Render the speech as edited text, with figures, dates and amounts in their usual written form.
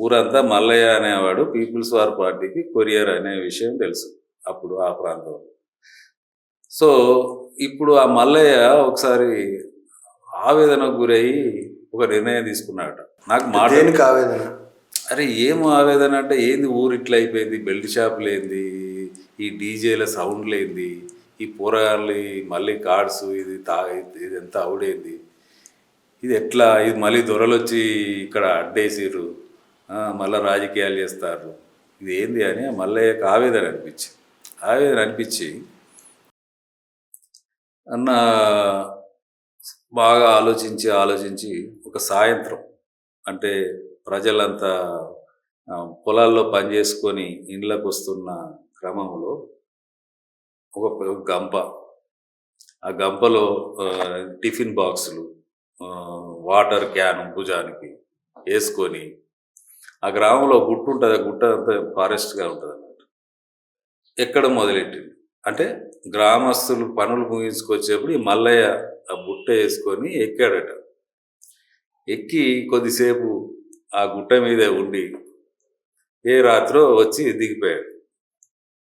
ఊరంతా మల్లయ్య అనేవాడు peoples war పార్టీకి కొరియర్ అనే విషయం తెలుసు అప్పుడు ఆ ప్రాంతంలో. సో, ఇప్పుడు ఆ మల్లయ్య ఒకసారి ఆవేదనకు గురయ్యి ఒక నిర్ణయం తీసుకున్నాడట. నాకు మాట దేనికి ఆవేదన? అరే ఏం ఆవేదన అంటే ఏంది ఊరు ఇట్లా అయిపోయింది, బెల్ట్ షాపులేంది, ఈ డీజేల సౌండ్లేంది, ఈ పోరగాళ్ళు మళ్ళీ కార్డ్స్ ఇది ఇదంతా అవుడేంది, ఇది ఎట్లా, ఇది మళ్ళీ దొరలొచ్చి ఇక్కడ అడ్డేసిర్రు, మళ్ళీ రాజకీయాలు చేస్తారు, ఇది ఏంది అని మల్లయ్యకు ఆవేదన అనిపించి అన్న బాగా ఆలోచించి ఒక సాయంత్రం అంటే ప్రజలంతా పొలాల్లో పనిచేసుకొని ఇండ్లకు వస్తున్న క్రమంలో ఒక గంప, ఆ గంపలో టిఫిన్ బాక్సులు, వాటర్ క్యాన్ భుజానికి వేసుకొని ఆ గ్రామంలో గుట్ట ఉంటుంది, ఆ గుట్ట అంతా ఫారెస్ట్గా ఉంటుంది అన్నమాట. ఎక్కడ మొదలెట్టింది అంటే గ్రామస్తులు పనులు ముగించుకొచ్చేప్పుడు ఈ మల్లయ్య ఆ బుట్ట వేసుకొని ఎక్కాడట. ఎక్కి కొద్దిసేపు ఆ గుట్ట మీద ఉండి ఏ రాత్రో వచ్చి దిగిపోయాడు.